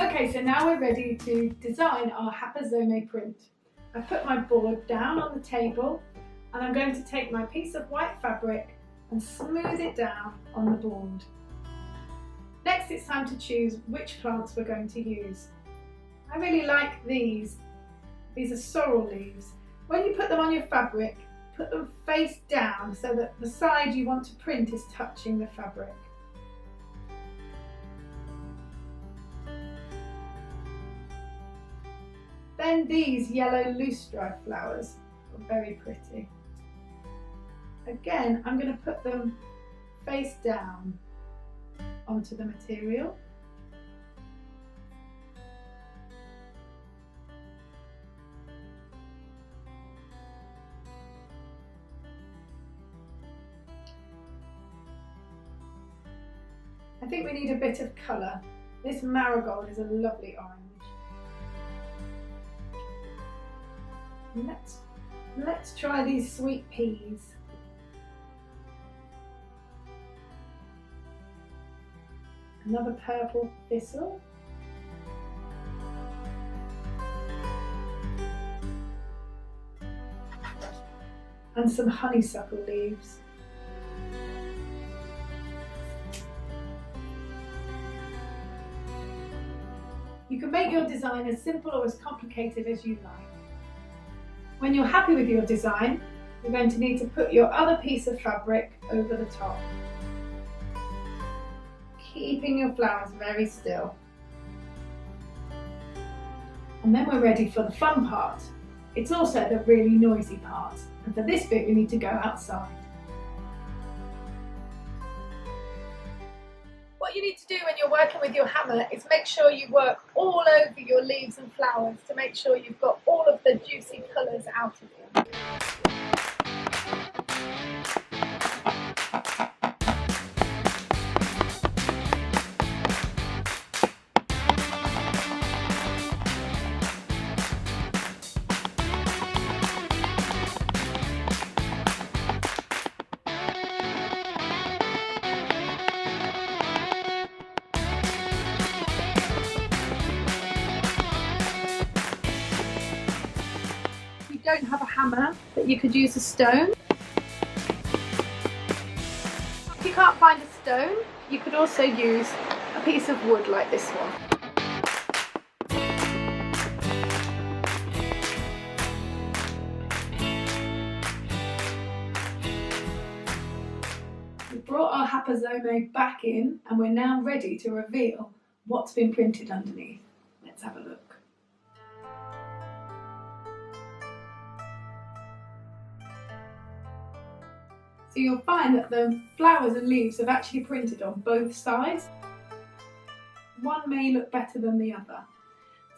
Okay, so now we're ready to design our Hapa Zome print. I put my board down on the table and I'm going to take my piece of white fabric and smooth it down on the board. Next it's time to choose which plants we're going to use. I really like these. These are sorrel leaves. When you put them on your fabric, put them face down so that the side you want to print is touching the fabric. Then these yellow loosestrife flowers are very pretty. Again, I'm going to put them face down onto the material. I think we need a bit of colour. This marigold is a lovely orange. Let's try these sweet peas. Another purple thistle. And some honeysuckle leaves. You can make your design as simple or as complicated as you like. When you're happy with your design, you're going to need to put your other piece of fabric over the top, keeping your flowers very still. And then we're ready for the fun part. It's also the really noisy part, and for this bit we need to go outside. What you need to do when you're working with your hammer is make sure you work all over your leaves and flowers to make sure you've got all of the juicy colours out of them. Don't have a hammer, but you could use a stone. If you can't find a stone, you could also use a piece of wood like this one. We brought our Hapa Zome back in and we're now ready to reveal what's been printed underneath. Let's have a look. So you'll find that the flowers and leaves have actually printed on both sides. One may look better than the other.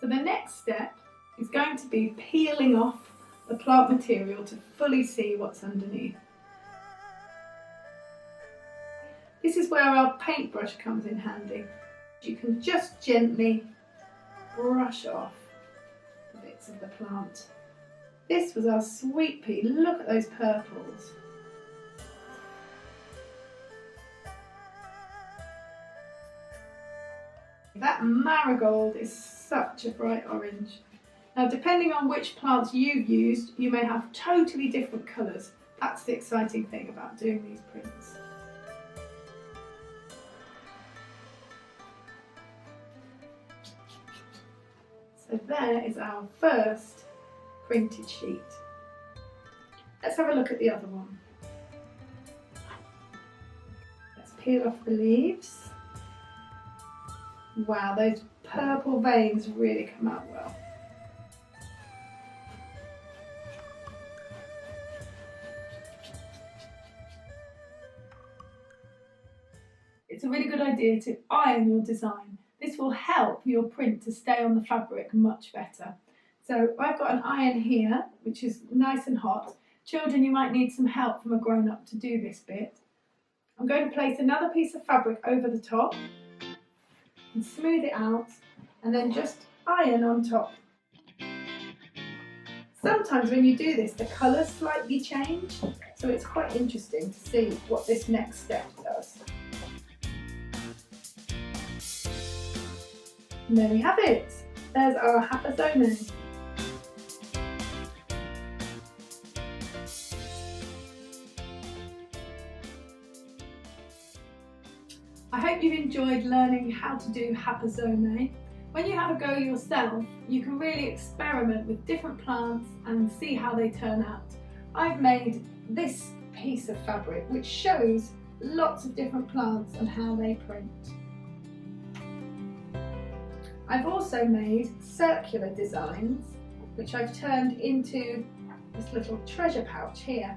So the next step is going to be peeling off the plant material to fully see what's underneath. This is where our paintbrush comes in handy. You can just gently brush off the bits of the plant. This was our sweet pea. Look at those purples. That marigold is such a bright orange. Now, depending on which plants you've used, you may have totally different colours. That's the exciting thing about doing these prints. So there is our first printed sheet. Let's have a look at the other one. Let's peel off the leaves. Wow, those purple veins really come out well. It's a really good idea to iron your design. This will help your print to stay on the fabric much better. So I've got an iron here, which is nice and hot. Children, you might need some help from a grown-up to do this bit. I'm going to place another piece of fabric over the top and smooth it out, and then just iron on top. Sometimes when you do this, the colours slightly change, so it's quite interesting to see what this next step does. And there we have it. There's our Hapa Zome. I hope you've enjoyed learning how to do Hapa Zome. When you have a go yourself, you can really experiment with different plants and see how they turn out. I've made this piece of fabric which shows lots of different plants and how they print. I've also made circular designs which I've turned into this little treasure pouch here.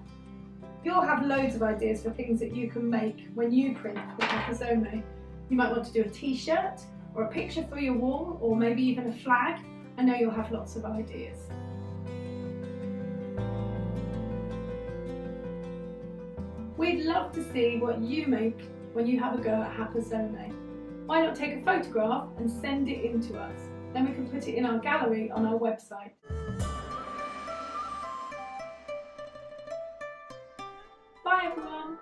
You'll have loads of ideas for things that you can make when you print with Hapa Zome. You might want to do a t-shirt or a picture for your wall, or maybe even a flag. I know you'll have lots of ideas. We'd love to see what you make when you have a go at Hapa Zome. Why not take a photograph and send it in to us? Then we can put it in our gallery on our website. Bye everyone!